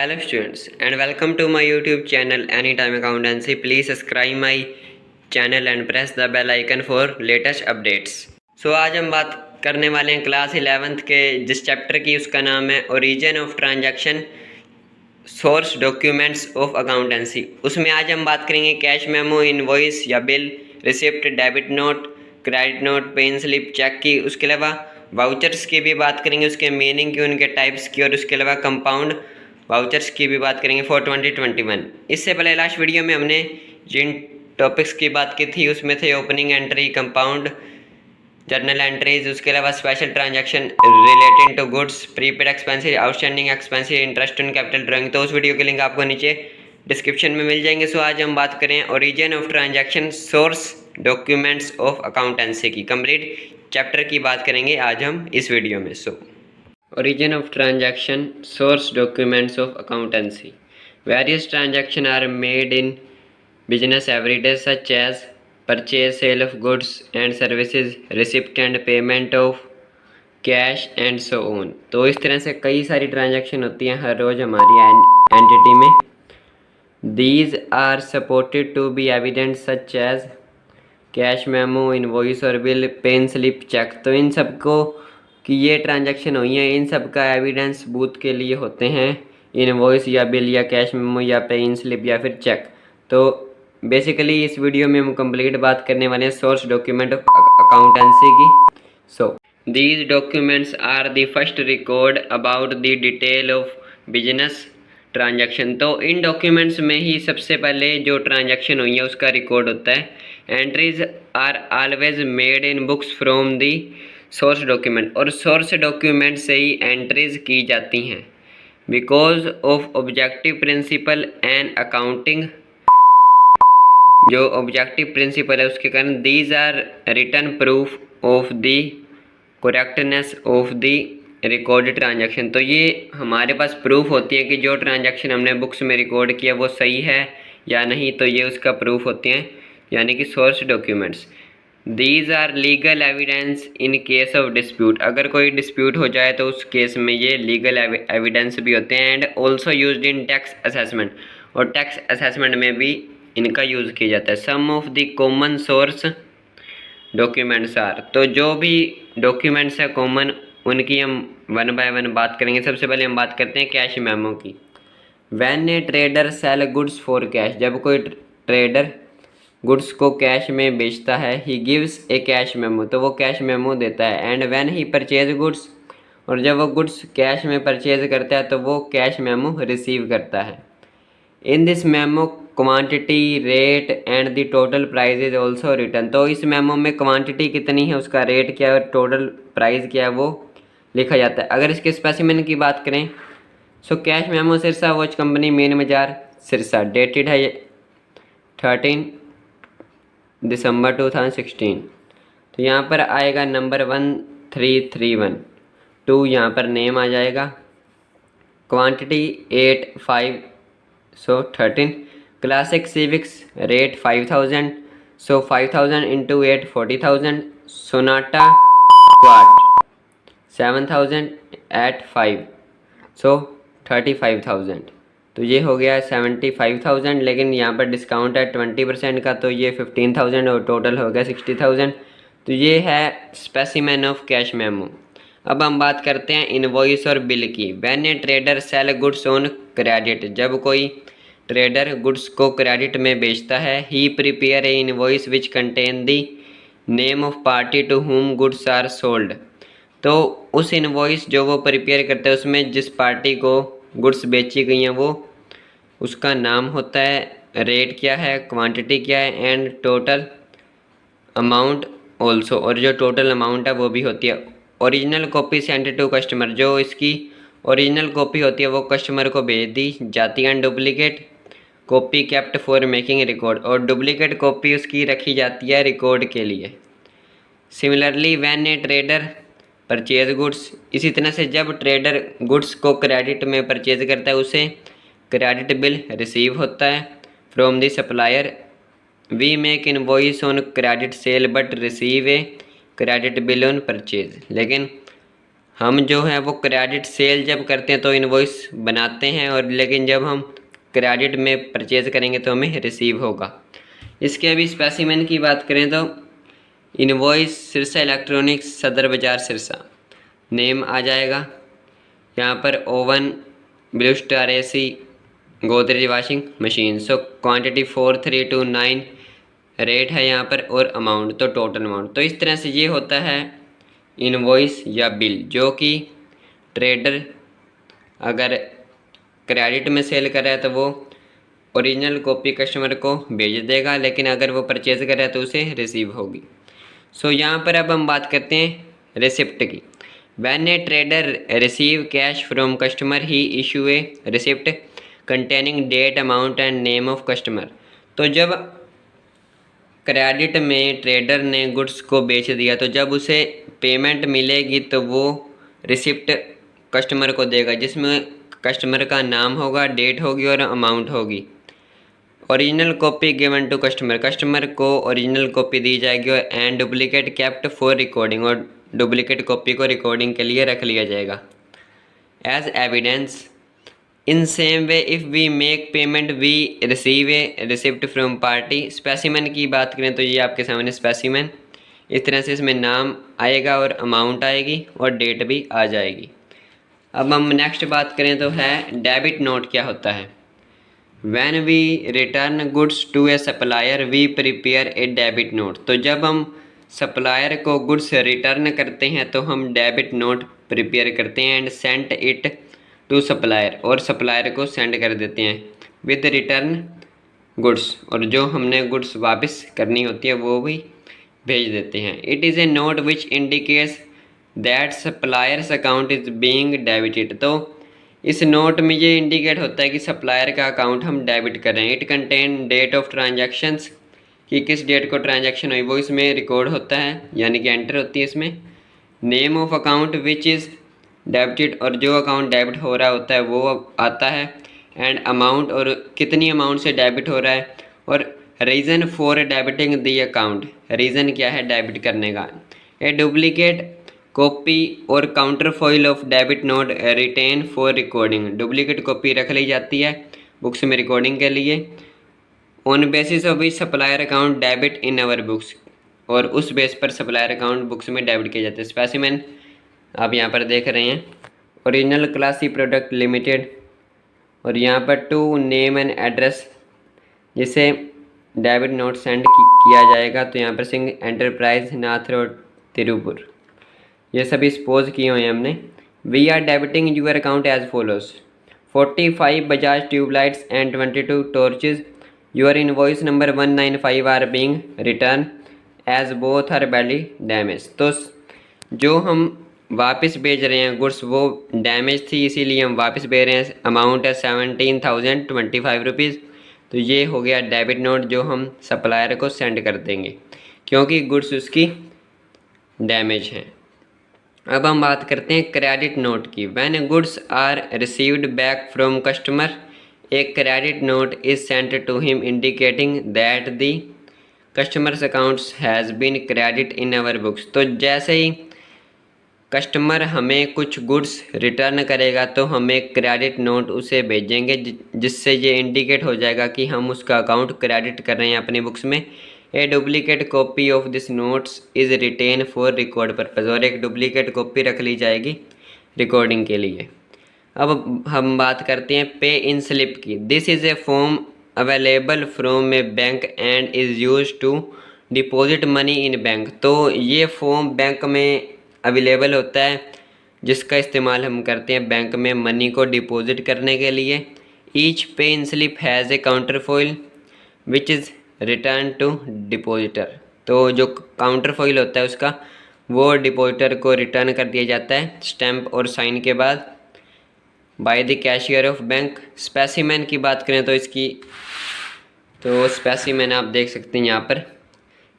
Hello students and welcome to my YouTube channel Anytime Accountancy. Please subscribe my channel and press the bell icon for latest updates. आज हम बात करने वाले हैं class 11th के जिस चैप्टर की उसका नाम है origin of transaction source documents of accountancy. उसमें आज हम बात करेंगे कैश मेमो, इनवॉइस या bill, receipt, debit note, credit note, pay in slip, cheque की। उसके अलावा वाउचर्स की भी बात करेंगे, उसके मीनिंग की, उनके टाइप्स की, और उसके अलावा कंपाउंड वाउचर्स की भी बात करेंगे फॉर 2021। इससे पहले लास्ट वीडियो में हमने जिन टॉपिक्स की बात की थी उसमें थे opening entry, compound, journal entries, उसके अलावा special transaction relating to goods, prepaid expenses, outstanding expenses, interest on capital drawing. तो उस वीडियो के लिंक आपको नीचे डिस्क्रिप्शन में मिल जाएंगे। आज हम बात करें origin of transaction source documents of accountancy की कंप्लीट चैप्टर की बात करेंगे आज हम इस वीडियो में। Origin of transaction source documents of accountancy. Various transactions are made in business every day such as purchase, sale of goods and services, receipt and payment of cash and so on। तो इस तरह से कई सारी transaction होती हैं हर रोज़ हमारी entity में। These are supported to be evidence such as cash memo, invoice और बिल, पेन स्लिप, चेक। तो इन सबको कि ये ट्रांजैक्शन हुई है इन सब का एविडेंस सबूत के लिए होते हैं इनवॉइस या बिल या कैश मेमो या पेन स्लिप या फिर चेक। तो बेसिकली इस वीडियो में हम कंप्लीट बात करने वाले हैं सोर्स डॉक्यूमेंट ऑफ अकाउंटेंसी की। These documents are the first record about the detail of business transaction. तो इन डॉक्यूमेंट्स में ही सबसे पहले जो ट्रांजैक्शन हुई है उसका रिकॉर्ड होता है। Entries are always made in books from the source document, और सोर्स डॉक्यूमेंट से ही एंट्रीज की जाती हैं because of objective principle and accounting. जो ऑब्जेक्टिव प्रिंसिपल है उसके कारण these are written proof of the correctness of the record transaction. तो ये हमारे पास प्रूफ होती है कि जो ट्रांजैक्शन हमने बुक्स में रिकॉर्ड किया वो सही है या नहीं, तो ये उसका प्रूफ होते हैं यानी कि source documents. These are legal evidence in case of dispute. अगर कोई डिस्प्यूट हो जाए तो उस केस में ये लीगल एविडेंस भी होते हैं। And also use in tax assessment, और टैक्स असेसमेंट में भी इनका यूज़ किया जाता है। Some of the common source documents are, तो जो भी डॉक्यूमेंट्स है कॉमन उनकी हम वन बाय वन बात करेंगे। सबसे पहले हम बात करते हैं कैश मेमो की। When a trader sell goods for cash, जब कोई ट्रेडर गुड्स को कैश में बेचता है, he gives A cash memo, तो वो कैश मेमो देता है। And when he purchase goods, और जब वो गुड्स कैश में परचेज करता है तो वो कैश मेमो रिसीव करता है। In this memo quantity, rate and the total price is also written. तो इस मेमो में क्वांटिटी कितनी है, उसका रेट क्या है और टोटल प्राइस क्या है वो लिखा जाता है। अगर इसके स्पेसिमेन की बात करें cash memo Sirsa watch company main बाजार सिरसा, डेटेड है 13 दिसंबर 2016। तो यहाँ पर आएगा नंबर 1331, 2 यहाँ पर नेम आ जाएगा, quantity 8, 5 13, classic civics rate 5000, 5000 into 8 40,000, Sonata quad 7000 at 5 35,000। तो ये हो गया 75,000, लेकिन यहाँ पर डिस्काउंट है 20% का, तो ये 15,000 और टोटल हो गया 60,000। तो ये है स्पेसिमेन ऑफ कैश मेमो। अब हम बात करते हैं इनवॉइस और बिल की। When a trader sell goods on credit, जब कोई ट्रेडर गुड्स को क्रेडिट में बेचता है, he prepare a invoice which contain the name of party to whom goods are sold. तो उस इनवॉइस जो वो प्रिपेयर करते हैं उसमें जिस पार्टी को गुड्स बेची गई हैं वो उसका नाम होता है, रेट क्या है, क्वांटिटी क्या है एंड टोटल अमाउंट ऑल्सो, और जो टोटल अमाउंट है वो भी होती है। Original copy send to customer, जो इसकी ओरिजिनल कॉपी होती है वो कस्टमर को भेज दी जाती है। And duplicate copy kept for making record, और डुप्लीकेट कॉपी उसकी रखी जाती है रिकॉर्ड के लिए। Similarly when a trader purchase goods, इसी तरह से जब ट्रेडर गुड्स को क्रेडिट में परचेज करता है उसे क्रेडिट बिल रिसीव होता है from the supplier. We make invoice on credit sale but receive a credit bill on purchase, लेकिन हम जो है वो क्रेडिट सेल जब करते हैं तो इनवॉइस बनाते हैं, और लेकिन जब हम क्रेडिट में परचेज़ करेंगे तो हमें रिसीव होगा। इसके अभी स्पेसिमेन की बात करें तो इनवॉइस सिरसा इलेक्ट्रॉनिक्स सदर बाज़ार सिरसा, नेम आ जाएगा यहाँ पर oven, blue star AC, Godrej washing machine. So quantity 4329 rate है यहाँ पर, और अमाउंट तो टोटल अमाउंट। तो इस तरह से ये होता है इनवॉइस या बिल, जो कि ट्रेडर अगर क्रेडिट में सेल कर रहा है तो वो ओरिजिनल कॉपी कस्टमर को भेज देगा, लेकिन अगर वो परचेज कर रहा है तो उसे रिसीव होगी। सो यहाँ पर अब हम बात करते हैं रिसिप्ट की। When a trader receive cash from customer, he issue a receipt containing date, amount and name of customer। तो जब क्रेडिट में ट्रेडर ने गुड्स को बेच दिया तो जब उसे पेमेंट मिलेगी तो वो रिसिप्ट कस्टमर को देगा, जिसमें कस्टमर का नाम होगा, डेट होगी और अमाउंट होगी। Original copy given to customer, customer को ओरिजिनल कॉपी दी जाएगी, और and duplicate kept for recording, और डुप्लीकेट कॉपी को रिकॉर्डिंग के लिए रख लिया जाएगा as evidence. In same way if we make payment we receive a receipt from party. Specimen की बात करें तो ये आपके सामने स्पेसिमेन, इस तरह से इसमें नाम आएगा और अमाउंट आएगी और डेट भी आ जाएगी। अब हम नेक्स्ट बात करें तो है डेबिट नोट क्या होता है। When we return goods to a supplier, we prepare a debit note। तो जब हम सप्लायर को गुड्स रिटर्न करते हैं तो हम डेबिट नोट प्रिपेयर करते हैं and send it to supplier, और सप्लायर को सेंड कर देते हैं विद रिटर्न गुड्स, और जो हमने गुड्स वापस करनी होती है वो भी भेज देते हैं। It is A note which indicates that suppliers account is being debited. तो इस नोट में ये इंडिकेट होता है कि सप्लायर का अकाउंट हम डेबिट कर रहे हैं। It contain date of transactions, कि किस डेट को ट्रांजैक्शन हुई वो इसमें रिकॉर्ड होता है, यानी कि एंटर होती है इसमें। Name of account which is debited, और जो अकाउंट डेबिट हो रहा होता है वो आता है। एंड अमाउंट, और कितनी अमाउंट से डेबिट हो रहा है। और reason for debiting the account, reason क्या है डेबिट करने का। ए डुप्लीकेट कॉपी और counterfoil of debit note retain for recording, duplicate copy रख ली जाती है बुक्स में रिकॉर्डिंग के लिए। On basis of which supplier account debit in our books, और उस बेस पर सप्लायर अकाउंट बुक्स में डेबिट किए जाते हैं। स्पेसिमेन आप यहाँ पर देख रहे हैं, ओरिजिनल क्लासी प्रोडक्ट लिमिटेड, और यहाँ पर टू नेम एंड एड्रेस जिसे डेबिट नोट सेंड किया जाएगा। तो यहाँ पर सिंह एंटरप्राइज नाथ रोड तिरुपुर, ये सभी स्पोज किए हुए हैं हमने। We are debiting your account as follows 45 Bajaj tubelights and 22 torches. Your invoice number 195 are being return as both are badly damage. तो जो हम वापस भेज रहे हैं गुड्स वो डैमेज थी, इसीलिए हम वापस भेज रहे हैं। अमाउंट है 17,025 रुपीज़। तो ये हो गया डेबिट नोट जो हम सप्लायर को सेंड कर देंगे, क्योंकि गुड्स उसकी डैमेज हैं। अब हम बात करते हैं क्रेडिट नोट की। When goods are received back from customer, a credit note is sent to him indicating that the customers accounts has been credit in our books. तो जैसे ही कस्टमर हमें कुछ गुड्स रिटर्न करेगा तो हम एक क्रेडिट नोट उसे भेजेंगे, जिससे ये इंडिकेट हो जाएगा कि हम उसका अकाउंट क्रेडिट कर रहे हैं अपनी बुक्स में। A duplicate copy of this notes is written for record purpose, और एक डुप्लीकेट कॉपी रख ली जाएगी रिकॉर्डिंग के लिए। अब हम बात करते हैं पे इन स्लिप की। This is a form available from a bank and is use to deposit money in bank. तो ये फॉर्म बैंक में अवेलेबल होता है, जिसका इस्तेमाल हम करते हैं बैंक में मनी को डिपॉजिट करने के लिए। Each pay in slip has a counterfoil which is return to depositor. तो जो काउंटर फॉइल होता है उसका वो डिपॉजिटर को रिटर्न कर दिया जाता है स्टैम्प और साइन के बाद by the cashier of bank. Specimen की बात करें तो इसकी तो स्पेसिमेन आप देख सकते हैं यहाँ पर।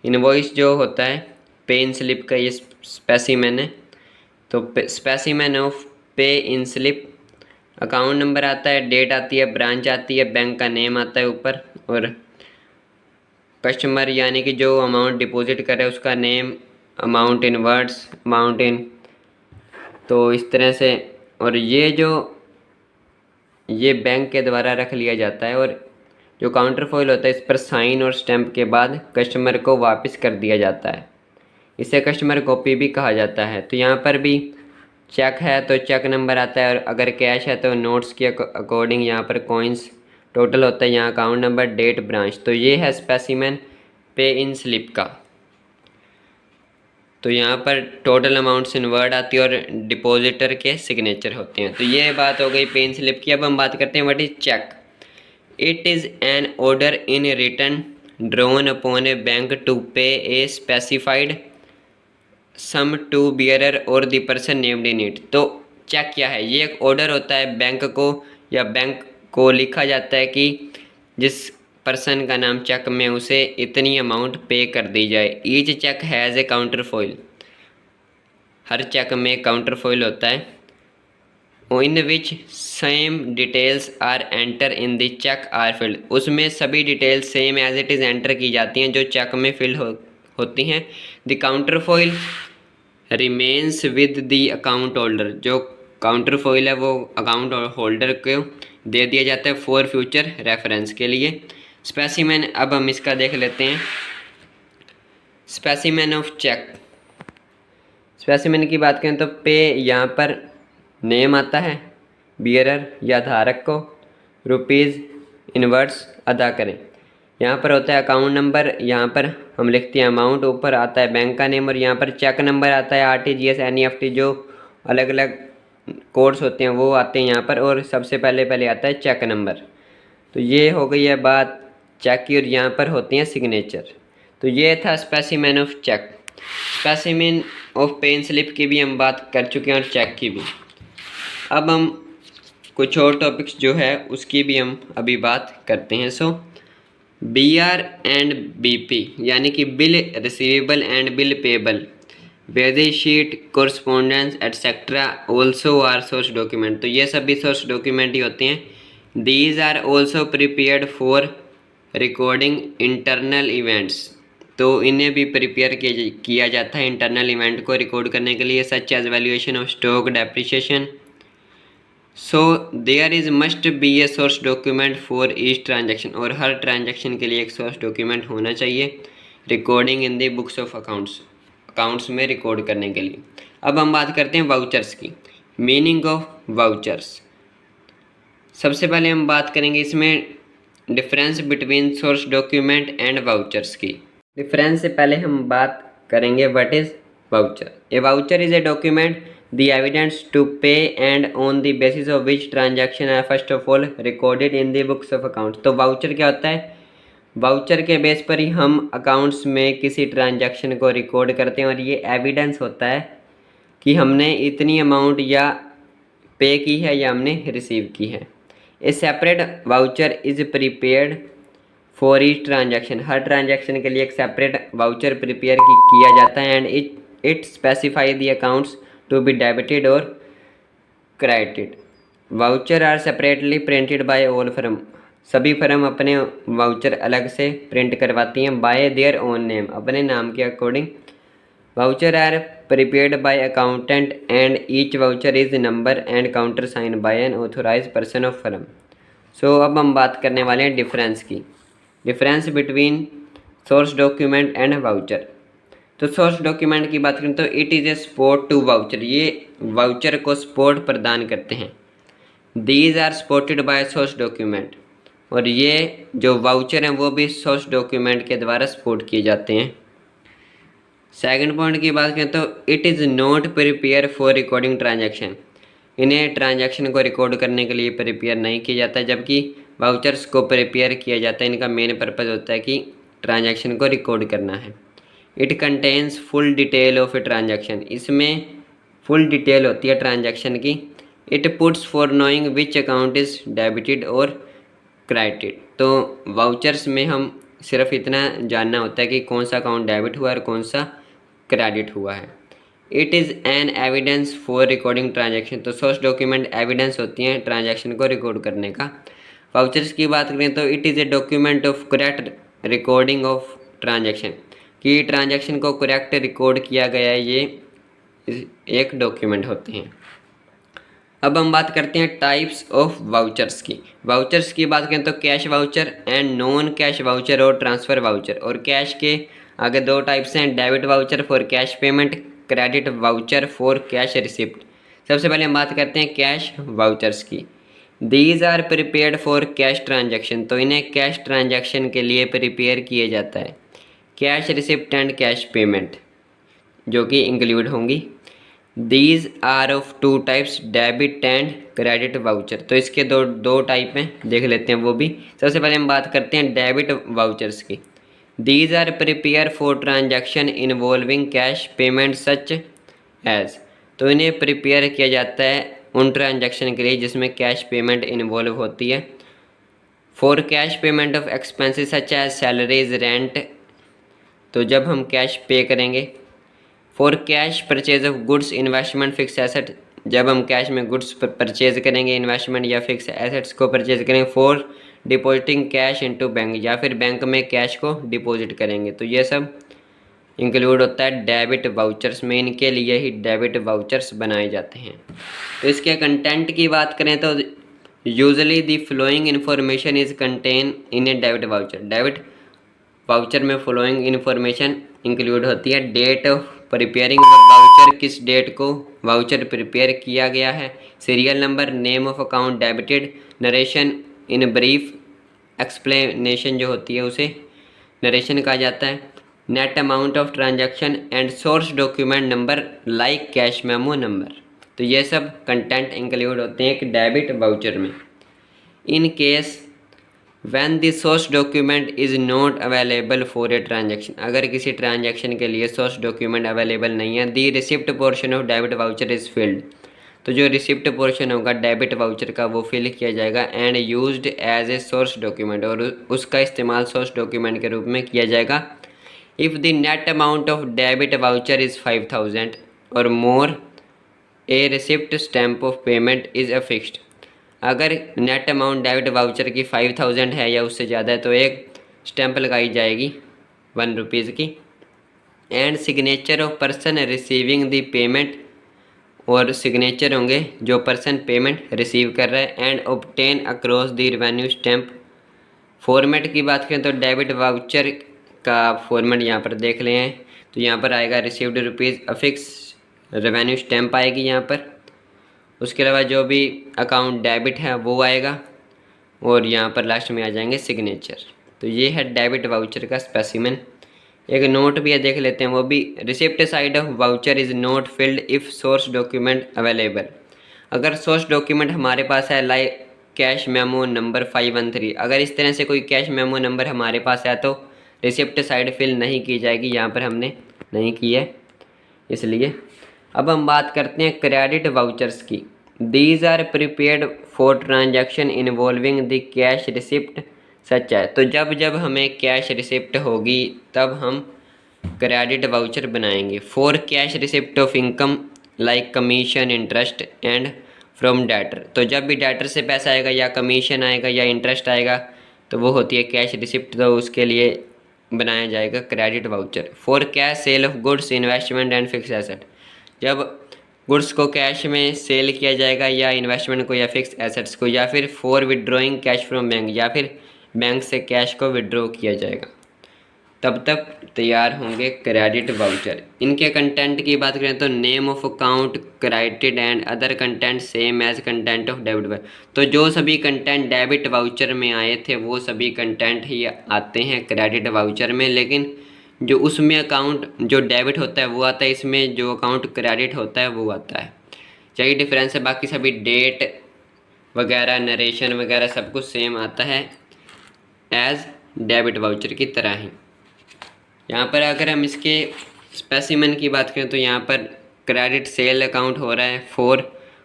इनवॉइस जो होता है पे इन स्लिप का ये स्पेसिमेन है। तो specimen of pay in slip, account number आता है, डेट आती है, ब्रांच आती है, बैंक का नेम आता है ऊपर, और कस्टमर यानी कि जो अमाउंट डिपॉजिट करे उसका name, amount in words, amount in तो इस तरह से, और ये बैंक के द्वारा रख लिया जाता है, और जो काउंटर फॉइल होता है इस पर साइन और स्टैंप के बाद कस्टमर को वापस कर दिया जाता है। इसे कस्टमर कॉपी भी कहा जाता है। तो यहाँ पर भी चेक है तो चेक नंबर आता है, और अगर कैश है तो नोट्स के अकॉर्डिंग यहाँ पर कॉइन्स टोटल होता है, यहाँ अकाउंट नंबर, डेट, ब्रांच। तो ये है स्पेसिमेन पे इन स्लिप का। तो यहाँ पर टोटल अमाउंट्स इन वर्ड आती है और डिपॉजिटर के सिग्नेचर होते हैं। तो ये बात हो गई पे इन स्लिप की। अब हम बात करते हैं what is cheque. It is an order in return drawn upon a bank to pay a specified sum to bearer or the person named in it. तो चेक क्या है? ये एक ऑर्डर होता है बैंक को, या बैंक को लिखा जाता है कि जिस पर्सन का नाम चेक में, उसे इतनी अमाउंट पे कर दी जाए। Each cheque has a counterfoil. हर चेक में काउंटर फॉइल होता है। In which same details are enter in the cheque are filled. उसमें सभी details same as it is enter की जाती हैं जो चेक में फिल होती हैं। The counterfoil remains with the account holder. जो काउंटर फॉइल है वो अकाउंट होल्डर को दे दिया जाता है फॉर फ्यूचर रेफरेंस के लिए। स्पेसिमेन, अब हम इसका देख लेते हैं। Specimen of cheque. स्पेसिमेन की बात करें तो पे यहाँ पर नेम आता है बियरर या धारक को, रुपीज़ इनवर्ड्स अदा करें। यहाँ पर होता है अकाउंट नंबर, यहाँ पर हम लिखते हैं अमाउंट, ऊपर आता है बैंक का नेम, और यहाँ पर चेक नंबर आता है, RTGS NEFT जो अलग अलग कोड्स होते हैं वो आते हैं यहाँ पर, और सबसे पहले आता है चेक नंबर। तो ये हो गई है बात चेक की, और यहाँ पर होते हैं सिग्नेचर। तो ये था specimen of cheque. Specimen of pay in slip की भी हम बात कर चुके हैं और चेक की भी। अब हम कुछ और टॉपिक्स जो है उसकी भी हम अभी बात करते हैं। सो BR एंड BP यानी कि bill receivable and bill payable, balance sheet, correspondence etcetera also are source document. तो ये सभी सोर्स डॉक्यूमेंट ही होते हैं। These are also prepared for recording internal events. तो इन्हें भी प्रिपेयर किया जाता है इंटरनल इवेंट को रिकॉर्ड करने के लिए, such as valuation of stock, depreciation. So there is must be a source document for each transaction. और हर ट्रांजैक्शन के लिए एक सोर्स डॉक्यूमेंट होना चाहिए recording in the books of accounts में रिकॉर्ड करने के लिए। अब हम बात करते हैं वाउचर्स की। Meaning of vouchers. सबसे पहले हम बात करेंगे इसमें difference between source document and vouchers की। डिफरेंस से पहले हम बात करेंगे what is voucher. A voucher is a document the evidence to pay and on the basis of which transaction are first of all recorded in the books of accounts। तो voucher क्या होता है? Voucher के base पर ही हम accounts में किसी transaction को रिकॉर्ड करते हैं, और ये एविडेंस होता है कि हमने इतनी अमाउंट या पे की है या हमने रिसीव की है। A separate voucher is prepared for each transaction. हर ट्रांजैक्शन के लिए एक सेपरेट वाउचर प्रिपेयर किया जाता है। And it specify the accounts to be debited or credited। Voucher are separately printed by all firm. सभी फर्म अपने वाउचर अलग से प्रिंट करवाती हैं बाय देयर ओन नेम, अपने नाम के according. Voucher are prepared by accountant and each voucher is number and countersign by an authorise person of firm. So अब हम बात करने वाले हैं डिफरेंस की। Difference between source document and voucher. तो सोर्स डॉक्यूमेंट की बात करें तो it is a support to voucher. ये वाउचर को सपोर्ट प्रदान करते हैं। These are supported by source document. और ये जो वाउचर हैं वो भी सोर्स डॉक्यूमेंट के द्वारा सपोर्ट किए जाते हैं। सेकंड पॉइंट की बात करें तो it is not prepare for recording transaction. इन्हें ट्रांजैक्शन को रिकॉर्ड करने के लिए प्रिपेयर नहीं किया जाता, जबकि वाउचर्स को प्रिपेयर किया जाता है। इनका मेन पर्पज़ होता है कि ट्रांजैक्शन को रिकॉर्ड करना है। It contains full detail of a transaction. इसमें फुल डिटेल होती है ट्रांजैक्शन की। It puts for knowing which account is debited और क्रेडिटेड। तो वाउचर्स में हम सिर्फ इतना जानना होता है कि कौन सा अकाउंट डेबिट हुआ और कौन सा क्रेडिट हुआ है। It is an evidence for recording transaction. तो सोर्स डॉक्यूमेंट एविडेंस होती हैं ट्रांजैक्शन को रिकॉर्ड करने का। वाउचर्स की बात करें तो it is a document of correct recording of transaction, कि ट्रांजैक्शन को करेक्ट रिकॉर्ड किया गया है, ये एक डॉक्यूमेंट होते हैं। अब हम बात करते हैं टाइप्स ऑफ वाउचर्स की। वाउचर्स की बात करें तो cash voucher and non cash voucher और ट्रांसफ़र वाउचर। और कैश के आगे दो टाइप्स हैं, debit voucher for cash payment, credit voucher for cash receipt. सबसे पहले हम बात करते हैं कैश वाउचर्स की। These are prepared for cash transaction, तो इन्हें कैश ट्रांजैक्शन के लिए प्रिपेयर किया जाता है। Cash receipt and cash payment जो कि इंक्लूड होंगी। These are of two types, debit and credit voucher. तो इसके दो टाइप हैं, देख लेते हैं वो भी। सबसे पहले हम बात करते हैं डेबिट वाउचर्स की। These are prepare for transaction involving cash payment such as, तो इन्हें प्रिपेयर किया जाता है उन ट्रांजैक्शन के लिए जिसमें कैश पेमेंट इन्वॉल्व होती है। For cash payment of expenses such as salaries rent, तो जब हम कैश पे करेंगे। For cash purchase of goods investment fix asset, जब हम कैश में गुड्स परचेज करेंगे, इन्वेस्टमेंट या फिक्स एसेट्स को परचेज करेंगे। For depositing cash into bank, या फिर बैंक में कैश को डिपॉजिट करेंगे। तो ये सब इंक्लूड होता है डेबिट वाउचर्स में, इनके लिए ही डेबिट वाउचर्स बनाए जाते हैं। तो इसके कंटेंट की बात करें तो usually the following information is contain in A debit voucher. Debit voucher में फॉलोइंग इन्फॉर्मेशन इंक्लूड होती है। डेट ऑफ प्रिपेयरिंग वाउचर, किस डेट को वाउचर प्रिपेयर किया गया है। Serial number, name of account debited, narration in brief, explanation जो होती है उसे नरेशन कहा जाता है। Net amount of transaction and source document number like cash memo number. तो ये सब कंटेंट इंक्लूड होते हैं एक डेबिट वाउचर में। In case when the source document is not available for a transaction, अगर किसी ट्रांजैक्शन के लिए सोर्स डॉक्यूमेंट अवेलेबल नहीं है, the receipt portion of debit voucher is filled, तो जो रिसिप्ट पोर्शन होगा डेबिट वाउचर का वो फिल किया जाएगा। And used as a source document, और उसका इस्तेमाल सोर्स डॉक्यूमेंट के रूप में किया जाएगा। If the net amount of debit voucher is 5000 or more, a receipt stamp of payment is a fixed, अगर नेट अमाउंट डेबिट वाउचर की 5000 है या उससे ज़्यादा है तो एक स्टैंप लगाई जाएगी 1 रुपीज़ की। And signature of person receiving the payment, और सिग्नेचर होंगे जो पर्सन पेमेंट रिसीव कर रहा है। And obtain across the revenue stamp. Format की बात करें तो डेबिट वाउचर का फॉर्मेट यहाँ पर देख लें, तो यहाँ पर आएगा received rupees, affix revenue stamp आएगी यहाँ पर। उसके अलावा जो भी अकाउंट डेबिट है वो आएगा, और यहाँ पर लास्ट में आ जाएंगे सिग्नेचर। तो ये है डेबिट वाउचर का स्पेसिमेन। एक नोट भी है, देख लेते हैं वो भी। Receipt side of voucher is not filled if source document available, अगर सोर्स डॉक्यूमेंट हमारे पास है लाइक कैश मेमो नंबर 513, अगर इस तरह से कोई कैश मेमो नंबर हमारे पास है तो रिसिप्ट साइड फिल नहीं की जाएगी, यहाँ पर हमने नहीं की है इसलिए। अब हम बात करते हैं क्रेडिट वाउचर्स की। These are prepared for transaction involving the cash receipt such है, तो जब जब हमें कैश रिसिप्ट होगी तब हम क्रेडिट वाउचर बनाएंगे। For cash receipt of income like commission, interest and from debtor, तो जब भी डेटर से पैसा आएगा या कमीशन आएगा या इंटरेस्ट आएगा तो वो होती है कैश रिसिप्ट, तो उसके लिए बनाया जाएगा credit voucher. For cash cell of goods, investment and fix asset, जब गुड्स को कैश में सेल किया जाएगा या इन्वेस्टमेंट को या फिक्स एसेट्स को। या फिर for withdrawing cash from bank, या फिर बैंक से कैश को विड्रॉ किया जाएगा, तब तक तैयार होंगे क्रेडिट वाउचर। इनके कंटेंट की बात करें तो name of account, credit and other content same as content of debit voucher, तो जो सभी कंटेंट डेबिट वाउचर में आए थे वो सभी कंटेंट ही आते हैं क्रेडिट वाउचर में, लेकिन जो उसमें अकाउंट जो डेबिट होता है वो आता है, इसमें जो अकाउंट क्रेडिट होता है वो आता है। यही डिफरेंस है, बाकी सभी डेट वगैरह, नरेशन वगैरह सब कुछ सेम आता है एज डेबिट वाउचर की तरह ही। यहाँ पर अगर हम इसके स्पेसिमेन की बात करें तो यहाँ पर क्रेडिट सेल अकाउंट हो रहा है for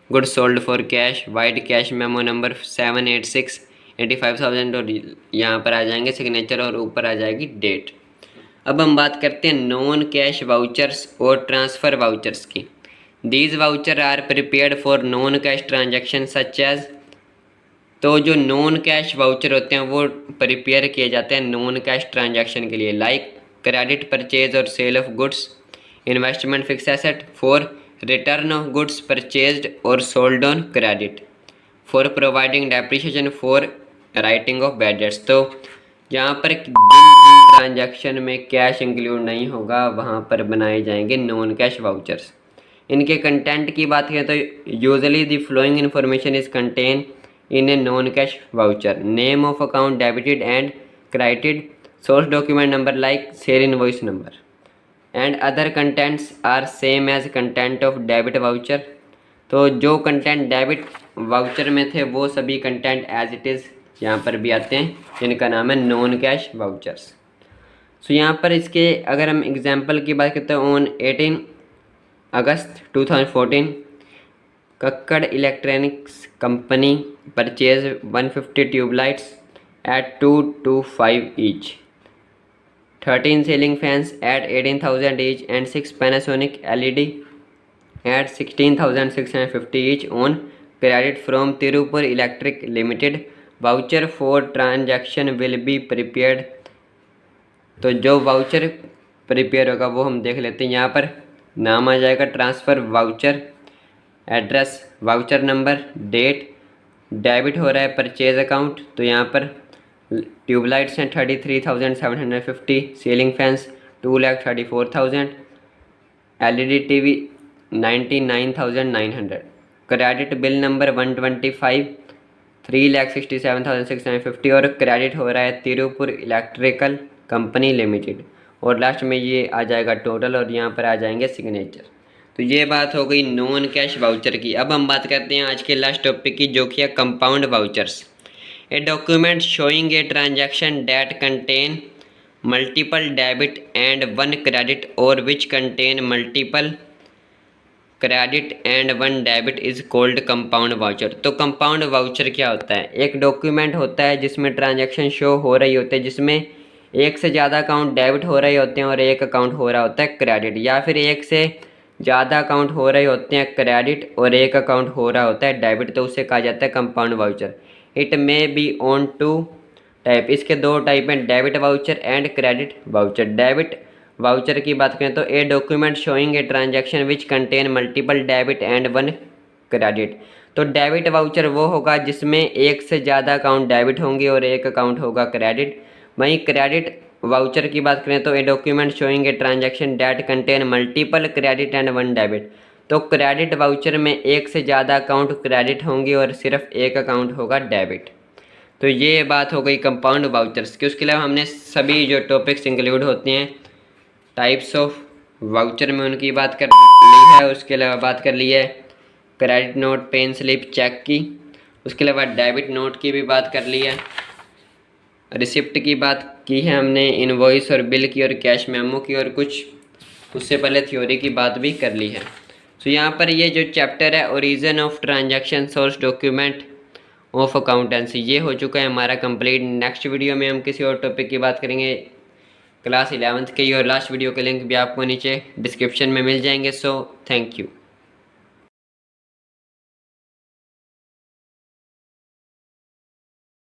goods sold for cash, wide cash memo number 786 85,000, और यहाँ पर आ जाएंगे सिग्नेचर और ऊपर आ जाएगी डेट। अब हम बात करते हैं नॉन कैश वाउचर्स और ट्रांसफ़र वाउचर्स की। These voucher are prepared for non cash transaction such as, तो जो नॉन कैश वाउचर होते हैं वो प्रिपेयर किए जाते हैं नॉन कैश ट्रांजैक्शन के लिए, लाइक क्रेडिट परचेज और sale of goods, investment fix asset, for return of goods purchased और sold on credit, for providing depreciation for writing off bad debts. तो यहाँ पर जिन जिन ट्रांजैक्शन में कैश इंक्लूड नहीं होगा वहाँ पर बनाए जाएंगे नॉन कैश वाउचर्स। इनके कंटेंट की बात करें तो usually the following information is contain in a non cash voucher, name of account debited and credited, source document number like share invoice number, and other contents are same as content of debit voucher. तो जो content debit voucher में थे वो सभी content as it is यहाँ पर भी आते हैं, जिनका नाम है नॉन कैश वाउचर्स। सो यहाँ पर इसके अगर हम एग्जांपल की बात करते हैं, on 18 August 2014 Kakkar electronics company purchase 150 tubelights at 2 to 5 each, 13 ceiling fans at 18,000 each, and 6 Panasonic LED at 16,650 each on credit from Tirupur Electric Limited. Voucher for transaction will be prepared। तो जो voucher prepare होगा वो हम देख लेते हैं। यहाँ पर नाम आ जाएगा transfer voucher, address, voucher number, date, debit हो रहा है परचेज अकाउंट। तो यहाँ पर ट्यूबलाइट्स हैं 33,750, ceiling fans 2,34,000, LED TV 99,900, credit bill number 125 3,67,650 और क्रेडिट हो रहा है तिरुपुर इलेक्ट्रिकल कंपनी लिमिटेड। और लास्ट में ये आ जाएगा टोटल और यहाँ पर आ जाएंगे सिग्नेचर। तो ये बात हो गई नॉन कैश वाउचर की। अब हम बात करते हैं आज के लास्ट टॉपिक की, जो कि है compound vouchers. A document showing a transaction that contain multiple debit and one credit or which contain multiple credit and one debit is called compound voucher. तो कंपाउंड वाउचर क्या होता है? एक डॉक्यूमेंट होता है जिसमें ट्रांजैक्शन शो हो रही होती है, जिसमें एक से ज़्यादा अकाउंट डेबिट हो रहे होते हैं और एक अकाउंट हो रहा होता है क्रेडिट, या फिर एक से ज़्यादा अकाउंट हो रहे होते हैं क्रेडिट और एक अकाउंट हो रहा होता है डेबिट, तो उसे कहा जाता है compound voucher. It may be on 2 type. इसके 2 टाइप हैं, debit voucher and credit voucher. Debit voucher की बात करें तो ए document showing a transaction which contain multiple debit and one credit. तो डेबिट वाउचर वो होगा जिसमें एक से ज़्यादा अकाउंट डेबिट होंगे और एक अकाउंट होगा क्रेडिट। वहीं क्रेडिट वाउचर की बात करें तो ए document showing a transaction that contain multiple credit and one debit. तो क्रेडिट वाउचर में एक से ज़्यादा अकाउंट क्रेडिट होंगे और सिर्फ एक अकाउंट होगा डेबिट। तो ये बात हो गई कंपाउंड वाउचर्स की। उसके अलावा हमने सभी जो टॉपिक्स इंक्लूड होते हैं टाइप्स ऑफ वाउचर में उनकी बात कर ली है। उसके अलावा बात कर ली है credit note, pay in slip, cheque की। उसके अलावा डेबिट नोट की भी बात कर ली है, रिसिप्ट की बात की है हमने, इनवॉइस और बिल की और कैश मेमो की, और कुछ उससे पहले थ्योरी की बात भी कर ली है। तो यहाँ पर ये जो चैप्टर है origin of transaction source document of accountancy, ये हो चुका है हमारा कंप्लीट। नेक्स्ट वीडियो में हम किसी और टॉपिक की बात करेंगे क्लास 11th की, और लास्ट वीडियो के लिंक भी आपको नीचे डिस्क्रिप्शन में मिल जाएंगे। So thank you.